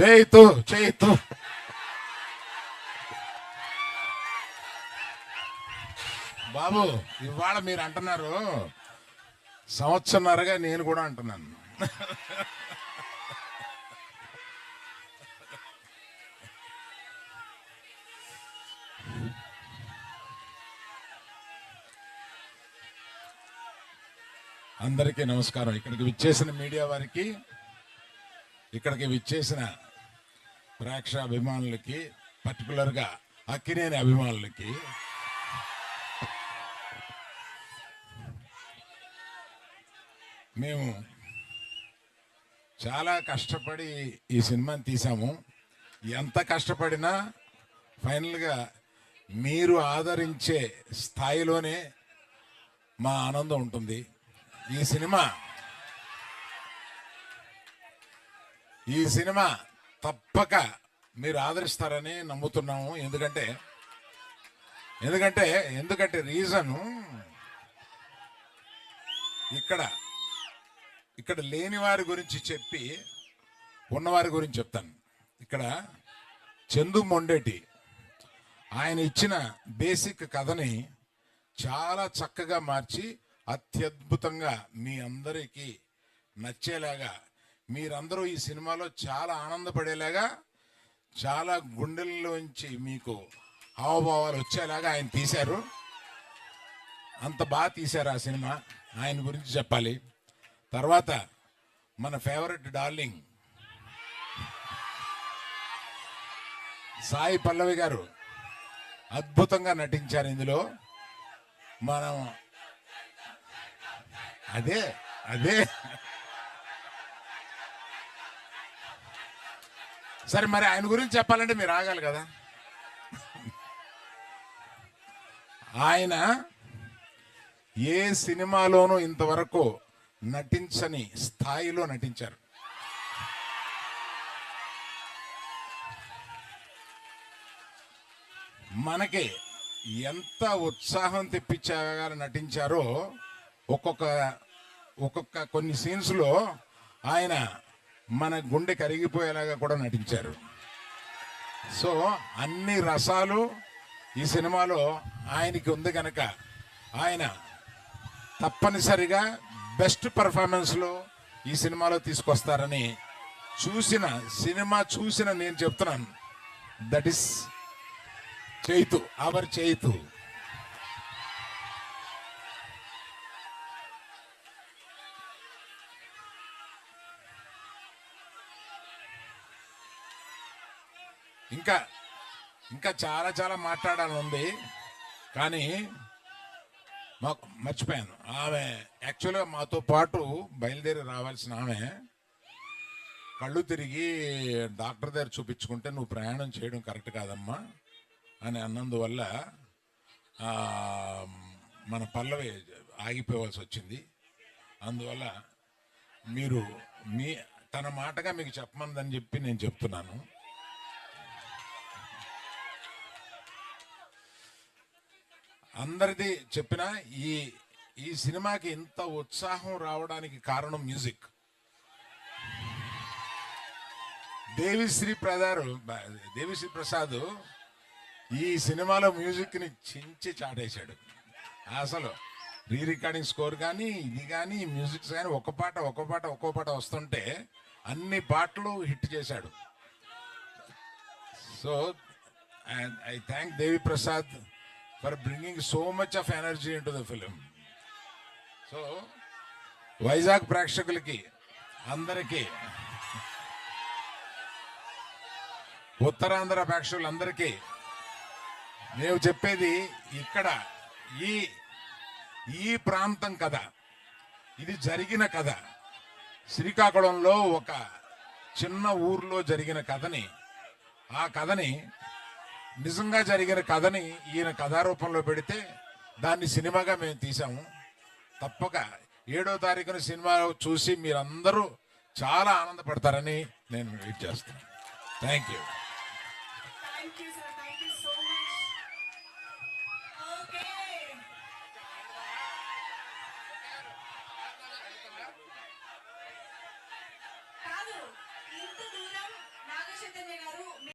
చేయితు చేయితు బాబు, ఇవాళ మీరు అంటున్నారు, సంవత్సరంన్నరగా నేను కూడా అంటున్నాను. అందరికీ నమస్కారం. ఇక్కడికి విచ్చేసిన మీడియా వారికి, ఇక్కడికి విచ్చేసిన ప్రేక్షాభిమానులకి, పర్టికులర్గా అక్కినేని అభిమానులకి మేము చాలా కష్టపడి ఈ సినిమాని తీసాము. ఎంత కష్టపడినా ఫైనల్గా మీరు ఆదరించే స్థాయిలోనే మా ఆనందం ఉంటుంది. ఈ సినిమా తప్పక మీరు ఆదరిస్తారని నమ్ముతున్నాము. ఎందుకంటే రీజను ఇక్కడ లేని వారి గురించి చెప్పి ఉన్నవారి గురించి చెప్తాను. ఇక్కడ చందు మొండేటి ఆయన ఇచ్చిన బేసిక్ కథని చాలా చక్కగా మార్చి అత్యద్భుతంగా మీ అందరికీ నచ్చేలాగా, మీరందరూ ఈ సినిమాలో చాలా ఆనందపడేలాగా, చాలా గుండెల్లోంచి మీకు హావభావాలు వచ్చేలాగా ఆయన తీశారు. అంత బాగా తీశారు ఆ సినిమా. ఆయన గురించి చెప్పాలి. తర్వాత మన ఫేవరెట్ డార్లింగ్ సాయి పల్లవి గారు అద్భుతంగా నటించారు ఇందులో. మనం అదే సరే, మరి ఆయన గురించి చెప్పాలంటే మీరు ఆగాలి కదా. ఆయన ఏ సినిమాలోనూ ఇంతవరకు నటించని స్థాయిలో నటించారు. మనకి ఎంత ఉత్సాహం తెప్పించగా నటించారో, ఒక్కొక్క కొన్ని సీన్స్లో ఆయన మన గుండె కరిగిపోయేలాగా కూడా నటించారు. సో అన్ని రసాలు ఈ సినిమాలో ఆయనకి ఉంది కనుక ఆయన తప్పనిసరిగా బెస్ట్ పర్ఫార్మెన్స్లో ఈ సినిమాలో తీసుకొస్తారని చూసిన నేను చెప్తున్నాను. That is Chaitu, our Chaitu. ఇంకా చాలా చాలా మాట్లాడాలని ఉంది, కానీ మాకు మర్చిపోయాను. ఆమె యాక్చువల్గా మాతో పాటు బయలుదేరి రావాల్సిన ఆమె కళ్ళు తిరిగి డాక్టర్ దగ్గర చూపించుకుంటే నువ్వు ప్రయాణం చేయడం కరెక్ట్ కాదమ్మా అని అన్నందువల్ల మన పల్లవి ఆగిపోవాల్సి వచ్చింది. అందువల్ల మీరు తన మాటగా మీకు చెప్పమందని చెప్పి నేను చెప్తున్నాను. అందరిది చెప్పిన ఈ సినిమాకి ఇంత ఉత్సాహం రావడానికి కారణం మ్యూజిక్. దేవిశ్రీ ప్రసాద్ ఈ సినిమాలో మ్యూజిక్ని చించి చాటేశాడు. అసలు రీ రికార్డింగ్ స్కోర్ కానీ ఇది కానీ మ్యూజిక్స్ కానీ ఒక్కో పాట వస్తుంటే అన్ని పాటలు హిట్ చేశాడు. So I thank Devi Prasad for bringing so much of energy into the film. So Vizag ప్రేక్షకులకి అందరికీ, ఉత్తరాంధ్ర ప్రేక్షకులందరికీ నేను చెప్పేది, ఇక్కడ ఈ ప్రాంతం కథ, ఇది జరిగిన కథ. శ్రీకాకుళంలో ఒక చిన్న ఊర్లో జరిగిన కథని, ఆ కథని నిజంగా జరిగిన కథని ఈయన కథారూపంలో పెడితే దాన్ని సినిమాగా మేము తీసాము. తప్పక 7వ తారీఖున సినిమా చూసి మీరందరూ చాలా ఆనందపడతారని నేను వెయిట్ చేస్తున్నాను. Thank you. ఇంత దూరం నాగచైతన్య గారు